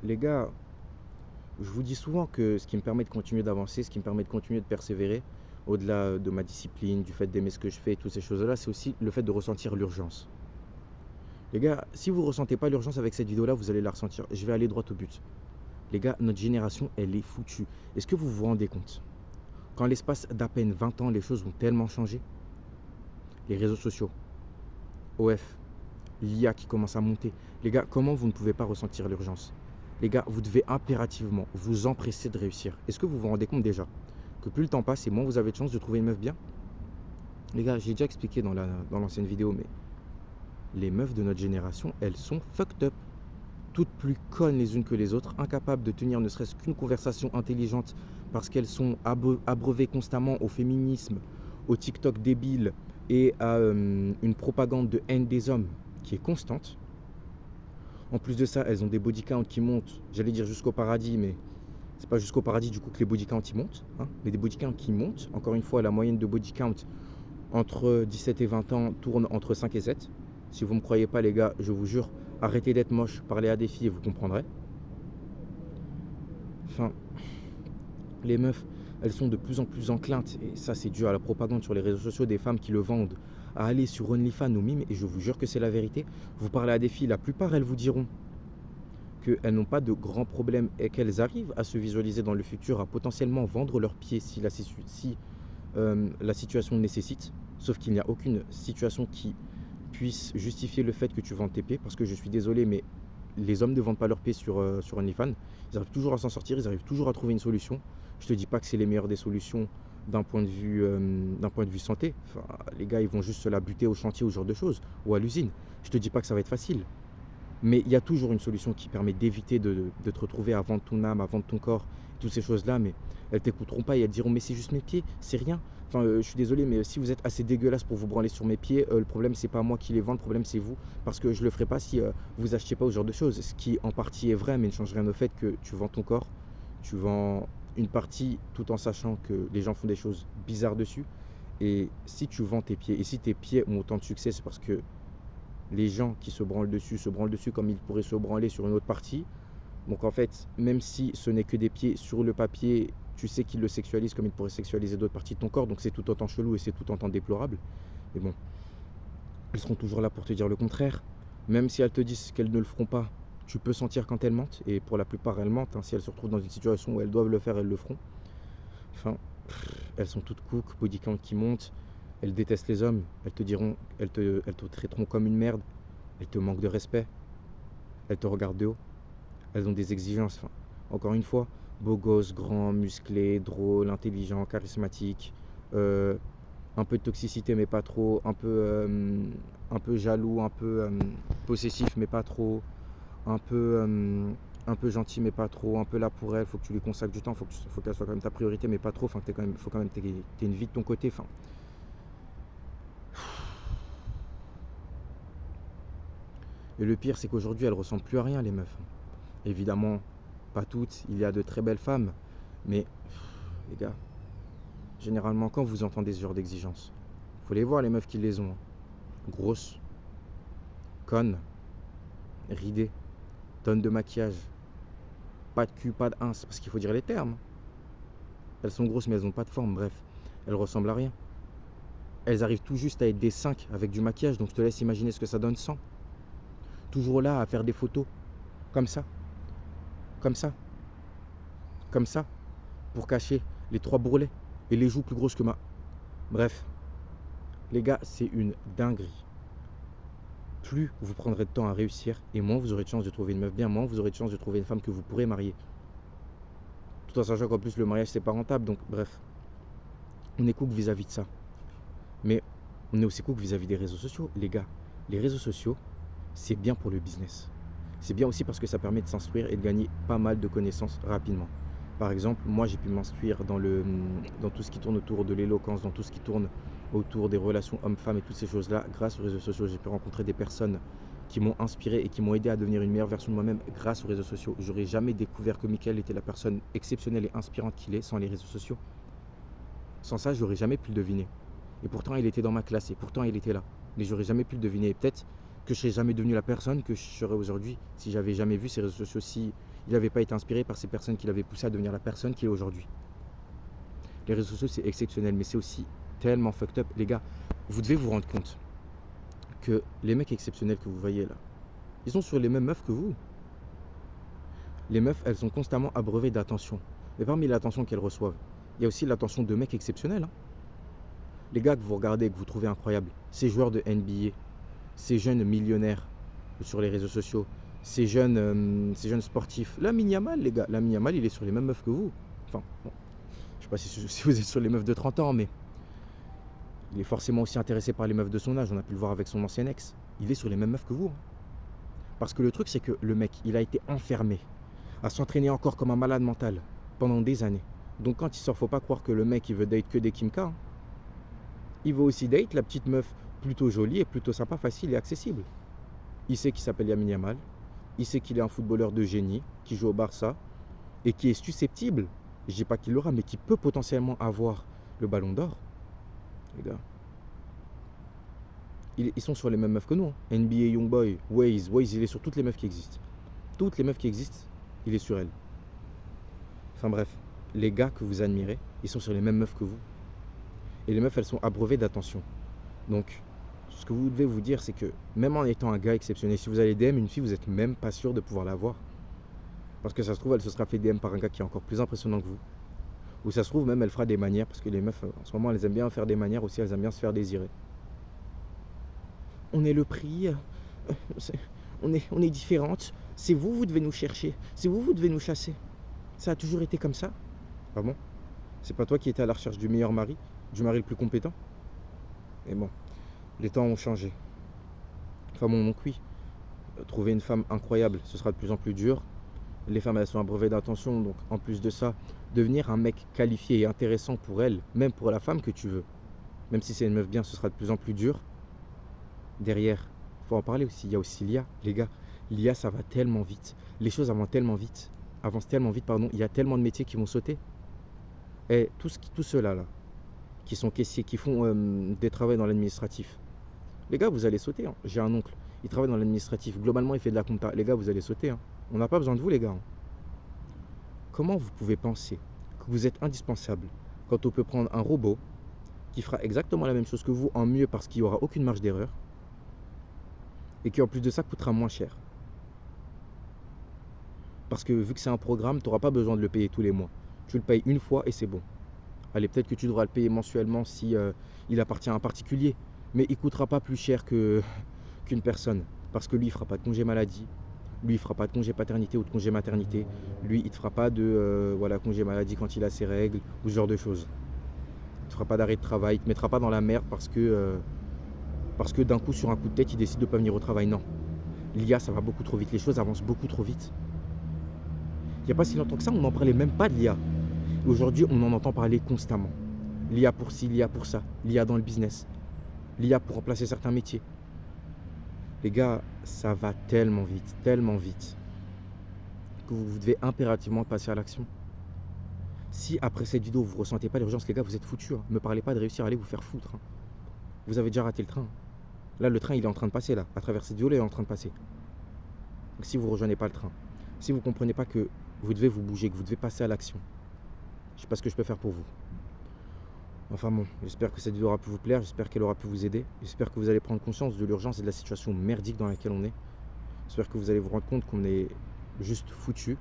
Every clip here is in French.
Les gars, je vous dis souvent que ce qui me permet de continuer d'avancer, ce qui me permet de continuer de persévérer, au-delà de ma discipline, du fait d'aimer ce que je fais, toutes ces choses-là, c'est aussi le fait de ressentir l'urgence. Les gars, si vous ne ressentez pas l'urgence avec cette vidéo-là, vous allez la ressentir. Je vais aller droit au but. Les gars, notre génération, elle est foutue. Est-ce que vous vous rendez compte? Qu'en l'espace d'à peine 20 ans, les choses ont tellement changé. Les réseaux sociaux, OF, l'IA qui commence à monter. Les gars, comment vous ne pouvez pas ressentir l'urgence? Les gars, vous devez impérativement vous empresser de réussir. Est-ce que vous vous rendez compte déjà que plus le temps passe et moins vous avez de chance de trouver une meuf bien? Les gars, j'ai déjà expliqué dans l'ancienne vidéo, mais les meufs de notre génération, elles sont fucked up. Toutes plus connes les unes que les autres, incapables de tenir ne serait-ce qu'une conversation intelligente parce qu'elles sont abreuvées constamment au féminisme, au TikTok débile et à une propagande de haine des hommes qui est constante. En plus de ça, elles ont des body counts qui montent, j'allais dire jusqu'au paradis, mais c'est pas jusqu'au paradis du coup que les body counts y montent, hein, mais des body counts qui montent. Encore une fois, la moyenne de body count entre 17 et 20 ans tourne entre 5 et 7. Si vous ne me croyez pas les gars, je vous jure, arrêtez d'être moche, parlez à des filles et vous comprendrez. Enfin, les meufs, elles sont de plus en plus enclines, et ça c'est dû à la propagande sur les réseaux sociaux des femmes qui le vendent, à aller sur OnlyFans ou Mime, et je vous jure que c'est la vérité. Vous parlez à des filles, la plupart elles vous diront qu'elles n'ont pas de grands problèmes et qu'elles arrivent à se visualiser dans le futur, à potentiellement vendre leurs pieds si la situation le nécessite. Sauf qu'il n'y a aucune situation qui puisse justifier le fait que tu vends tes pieds, parce que je suis désolé, mais les hommes ne vendent pas leurs pieds sur OnlyFans. Ils arrivent toujours à s'en sortir, ils arrivent toujours à trouver une solution. Je te dis pas que c'est les meilleures des solutions d'un point de vue santé. Enfin, les gars, ils vont juste se la buter au chantier ou ce genre de choses, ou à l'usine. Je te dis pas que ça va être facile. Mais il y a toujours une solution qui permet d'éviter de te retrouver à vendre ton âme, à vendre ton corps, toutes ces choses-là. Mais elles t'écouteront pas et elles diront mais c'est juste mes pieds, c'est rien. Enfin, je suis désolé, mais si vous êtes assez dégueulasse pour vous branler sur mes pieds, le problème c'est pas moi qui les vends, le problème c'est vous. Parce que je le ferai pas si vous achetiez pas ce genre de choses. Ce qui en partie est vrai, mais ne change rien au fait que tu vends ton corps, tu vends une partie tout en sachant que les gens font des choses bizarres dessus. Et si tu vends tes pieds, et si tes pieds ont autant de succès, c'est parce que les gens qui se branlent dessus comme ils pourraient se branler sur une autre partie. Donc en fait, même si ce n'est que des pieds sur le papier, tu sais qu'ils le sexualisent comme ils pourraient sexualiser d'autres parties de ton corps. Donc c'est tout autant chelou et c'est tout autant déplorable. Mais bon, elles seront toujours là pour te dire le contraire. Même si elles te disent qu'elles ne le feront pas, tu peux sentir quand elles mentent. Et pour la plupart, elles mentent, hein. Si elles se retrouvent dans une situation où elles doivent le faire, elles le feront. Enfin, elles sont toutes cook, body count qui montent. Elles détestent les hommes. Elles te traiteront comme une merde. Elles te manquent de respect. Elles te regardent de haut. Elles ont des exigences. Enfin, encore une fois, beau gosse, grand, musclé, drôle, intelligent, charismatique. Un peu de toxicité, mais pas trop. Un peu jaloux, un peu possessif, mais pas trop. Un peu, un peu gentil, mais pas trop. Un peu là pour elle. Faut que tu lui consacres du temps. Faut qu'elle soit quand même ta priorité, mais pas trop. Enfin, faut quand même que t'aies une vie de ton côté. Enfin, et le pire, c'est qu'aujourd'hui, elles ressemblent plus à rien, les meufs. Évidemment, pas toutes. Il y a de très belles femmes. Mais, les gars, généralement, quand vous entendez ce genre d'exigence, faut les voir, les meufs qui les ont, hein. Grosses, connes, ridées, tonnes de maquillage, pas de cul, pas de ins, parce qu'il faut dire les termes. Elles sont grosses, mais elles n'ont pas de forme, bref. Elles ressemblent à rien. Elles arrivent tout juste à être des 5 avec du maquillage, donc je te laisse imaginer ce que ça donne sans. Toujours là à faire des photos, comme ça, comme ça, comme ça, pour cacher les 3 bourrelets et les joues plus grosses que ma... Bref, les gars, c'est une dinguerie. Plus vous prendrez de temps à réussir, et moins vous aurez de chance de trouver une meuf bien, moins vous aurez de chance de trouver une femme que vous pourrez marier. Tout en sachant qu'en plus le mariage c'est pas rentable, donc bref. On est cook vis-à-vis de ça. Mais on est aussi cook vis-à-vis des réseaux sociaux. Les gars, les réseaux sociaux, c'est bien pour le business. C'est bien aussi parce que ça permet de s'instruire et de gagner pas mal de connaissances rapidement. Par exemple, moi j'ai pu m'instruire dans tout ce qui tourne autour de l'éloquence, dans tout ce qui tourne autour des relations hommes-femmes et toutes ces choses-là. Grâce aux réseaux sociaux, j'ai pu rencontrer des personnes qui m'ont inspiré et qui m'ont aidé à devenir une meilleure version de moi-même grâce aux réseaux sociaux. J'aurais jamais découvert que Mickaël était la personne exceptionnelle et inspirante qu'il est sans les réseaux sociaux. Sans ça, j'aurais jamais pu le deviner. Et pourtant, il était dans ma classe et pourtant, il était là. Mais j'aurais jamais pu le deviner. Et peut-être que je serais jamais devenu la personne que je serais aujourd'hui si j'avais jamais vu ces réseaux sociaux, si il n'avait pas été inspiré par ces personnes qui l'avaient poussé à devenir la personne qu'il est aujourd'hui. Les réseaux sociaux, c'est exceptionnel, mais c'est aussi tellement fucked up. Les gars, vous devez vous rendre compte que les mecs exceptionnels que vous voyez là, ils sont sur les mêmes meufs que vous. Les meufs, elles sont constamment abreuvées d'attention. Mais parmi l'attention qu'elles reçoivent, il y a aussi l'attention de mecs exceptionnels, hein. Les gars que vous regardez, que vous trouvez incroyables, ces joueurs de NBA, ces jeunes millionnaires sur les réseaux sociaux, ces jeunes sportifs. Lamine Yamal, les gars, Lamine Yamal, il est sur les mêmes meufs que vous. Enfin, bon, je sais pas si vous êtes sur les meufs de 30 ans, mais il est forcément aussi intéressé par les meufs de son âge. On a pu le voir avec son ancien ex. Il est sur les mêmes meufs que vous, hein. Parce que le truc, c'est que le mec, il a été enfermé à s'entraîner encore comme un malade mental pendant des années. Donc quand il sort, faut pas croire que le mec, il veut date que des Kimka, hein. Il veut aussi date la petite meuf plutôt jolie et plutôt sympa, facile et accessible. Il sait qu'il s'appelle Lamine Yamal. Il sait qu'il est un footballeur de génie, qui joue au Barça et qui est susceptible, je dis pas qu'il l'aura, mais qui peut potentiellement avoir le ballon d'or. Les gars, ils sont sur les mêmes meufs que nous, hein. NBA Youngboy, Waze, il est sur toutes les meufs qui existent. Toutes les meufs qui existent, il est sur elles. Enfin bref, les gars que vous admirez, ils sont sur les mêmes meufs que vous. Et les meufs, elles sont abreuvées d'attention. Donc, ce que vous devez vous dire, c'est que même en étant un gars exceptionnel, si vous allez DM une fille, vous n'êtes même pas sûr de pouvoir la voir. Parce que ça se trouve, elle se sera fait DM par un gars qui est encore plus impressionnant que vous. Ou ça se trouve, même elle fera des manières, parce que les meufs, en ce moment, elles aiment bien faire des manières aussi, elles aiment bien se faire désirer. On est le prix, on est différentes. C'est vous, vous devez nous chercher. C'est vous, vous devez nous chasser. Ça a toujours été comme ça. Ah bon? C'est pas toi qui étais à la recherche du meilleur mari, du mari le plus compétent? Mais bon, les temps ont changé. Enfin bon, donc oui, trouver une femme incroyable, ce sera de plus en plus dur. Les femmes, elles sont abreuvées d'attention, donc en plus de ça, devenir un mec qualifié et intéressant pour elle, même pour la femme que tu veux, même si c'est une meuf bien, ce sera de plus en plus dur. Derrière, il faut en parler aussi, il y a aussi l'IA, les gars. L'IA, ça va tellement vite. Les choses avancent tellement vite, pardon. Il y a tellement de métiers qui vont sauter. Et tous ceux-là, là, qui sont caissiers, qui font des travaux dans l'administratif, les gars, vous allez sauter, hein. J'ai un oncle, il travaille dans l'administratif. Globalement, il fait de la compta. Les gars, vous allez sauter, hein. On n'a pas besoin de vous, les gars, hein. Comment vous pouvez penser que vous êtes indispensable quand on peut prendre un robot qui fera exactement la même chose que vous en mieux parce qu'il n'y aura aucune marge d'erreur et qui en plus de ça coûtera moins cher? Parce que vu que c'est un programme, tu n'auras pas besoin de le payer tous les mois. Tu le payes une fois et c'est bon. Allez, peut-être que tu devras le payer mensuellement si il appartient à un particulier, mais il ne coûtera pas plus cher qu'une personne. Parce que lui, il ne fera pas de congé maladie, lui, il ne fera pas de congé paternité ou de congé maternité, lui, il ne te fera pas de congé maladie quand il a ses règles ou ce genre de choses. Il ne te fera pas d'arrêt de travail, il ne te mettra pas dans la merde parce que d'un coup, sur un coup de tête, il décide de ne pas venir au travail. Non. L'IA, ça va beaucoup trop vite, les choses avancent beaucoup trop vite. Il n'y a pas si longtemps que ça, on n'en parlait même pas de l'IA. Aujourd'hui, on en entend parler constamment. L'IA pour ci, l'IA pour ça, l'IA dans le business, l'IA pour remplacer certains métiers. Les gars, ça va tellement vite, que vous devez impérativement passer à l'action. Si après cette vidéo, vous ne ressentez pas l'urgence, les gars, vous êtes foutus, hein. Ne me parlez pas de réussir à aller vous faire foutre, hein. Vous avez déjà raté le train. Là, le train, il est en train de passer, là. À travers cette vidéo, il est en train de passer. Donc, si vous ne rejoignez pas le train, si vous ne comprenez pas que vous devez vous bouger, que vous devez passer à l'action, je ne sais pas ce que je peux faire pour vous. Enfin bon, j'espère que cette vidéo aura pu vous plaire, j'espère qu'elle aura pu vous aider. J'espère que vous allez prendre conscience de l'urgence et de la situation merdique dans laquelle on est. J'espère que vous allez vous rendre compte qu'on est juste foutu,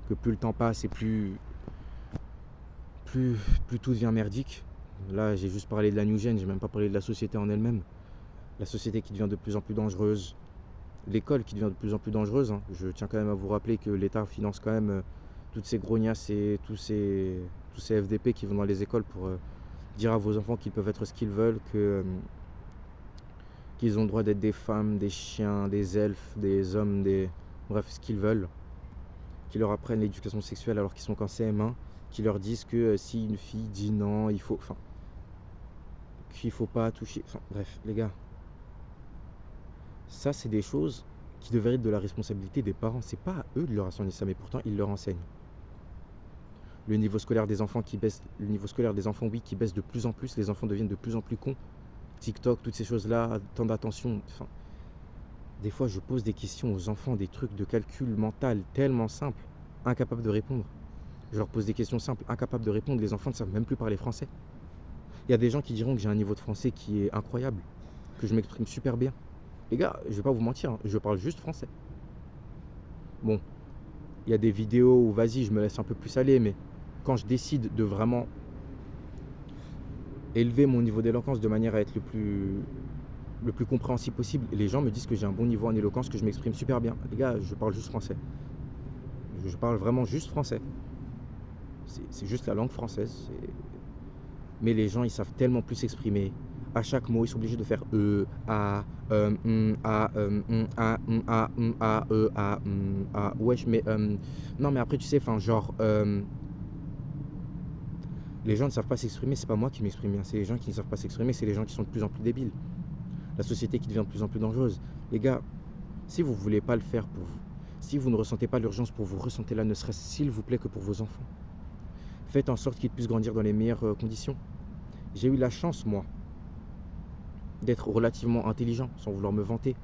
que plus le temps passe et plus tout devient merdique. Là, j'ai juste parlé de la new gen, j'ai même pas parlé de la société en elle-même. La société qui devient de plus en plus dangereuse, l'école qui devient de plus en plus dangereuse, hein. Je tiens quand même à vous rappeler que l'État finance quand même toutes ces grognasses et tous ces FDP qui vont dans les écoles pour dire à vos enfants qu'ils peuvent être ce qu'ils veulent, qu'ils ont le droit d'être des femmes, des chiens, des elfes, des hommes, bref, ce qu'ils veulent, qui leur apprennent l'éducation sexuelle alors qu'ils sont qu'en CM1, qui leur disent que si une fille dit non, qu'il faut pas toucher, bref, les gars, ça c'est des choses qui devraient être de la responsabilité des parents. C'est pas à eux de leur enseigner ça, mais pourtant ils leur enseignent. Le niveau scolaire des enfants qui baisse, oui, qui baisse de plus en plus, les enfants deviennent de plus en plus cons. TikTok, toutes ces choses-là, tant d'attention. Des fois, je pose des questions aux enfants, des trucs de calcul mental tellement simples. Incapables de répondre. Je leur pose des questions simples, incapables de répondre. Les enfants ne savent même plus parler français. Il y a des gens qui diront que j'ai un niveau de français qui est incroyable, que je m'exprime super bien. Les gars, je vais pas vous mentir, hein, je parle juste français. Bon, il y a des vidéos où, vas-y, je me laisse un peu plus aller, mais quand je décide de vraiment élever mon niveau d'éloquence de manière à être le plus compréhensible possible, les gens me disent que j'ai un bon niveau en éloquence, que je m'exprime super bien. Les gars, je parle juste français. Je parle vraiment juste français. C'est juste la langue française. Mais les gens, ils savent tellement plus s'exprimer. À chaque mot, ils sont obligés de faire a, a, a. Wesh, mais non, mais après, tu sais, enfin, genre, les gens ne savent pas s'exprimer. C'est pas moi qui m'exprime bien. C'est les gens qui ne savent pas s'exprimer. C'est les gens qui sont de plus en plus débiles. La société qui devient de plus en plus dangereuse. Les gars, si vous ne voulez pas le faire pour vous, si vous ne ressentez pas l'urgence pour vous, ressentez-la ne serait-ce s'il vous plaît que pour vos enfants. Faites en sorte qu'ils puissent grandir dans les meilleures conditions. J'ai eu la chance, moi, d'être relativement intelligent, sans vouloir me vanter,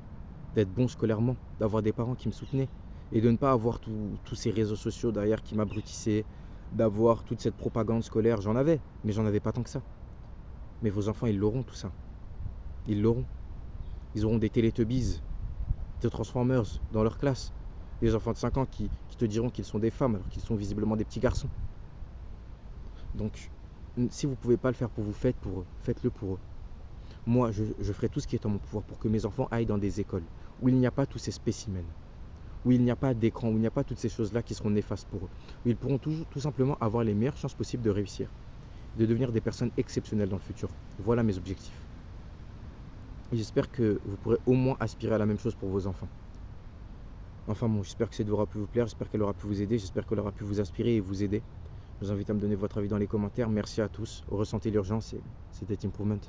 d'être bon scolairement, d'avoir des parents qui me soutenaient et de ne pas avoir tous ces réseaux sociaux derrière qui m'abrutissaient, d'avoir toute cette propagande scolaire. J'en avais, mais j'en avais pas tant que ça. Mais vos enfants, ils l'auront tout ça. Ils l'auront. Ils auront des Teletubbies, des Transformers dans leur classe. Des enfants de 5 ans qui te diront qu'ils sont des femmes alors qu'ils sont visiblement des petits garçons. Donc, si vous ne pouvez pas le faire pour vous, faites-le pour eux. Moi, je ferai tout ce qui est en mon pouvoir pour que mes enfants aillent dans des écoles où il n'y a pas tous ces spécimens, où il n'y a pas d'écran, où il n'y a pas toutes ces choses-là qui seront néfastes pour eux, où ils pourront tout simplement avoir les meilleures chances possibles de réussir, de devenir des personnes exceptionnelles dans le futur. Voilà mes objectifs. Et j'espère que vous pourrez au moins aspirer à la même chose pour vos enfants. Enfin bon, j'espère que cette vidéo aura pu vous plaire, j'espère qu'elle aura pu vous aider, j'espère qu'elle aura pu vous inspirer et vous aider. Je vous invite à me donner votre avis dans les commentaires. Merci à tous. Ressentez l'urgence et c'était Improvement.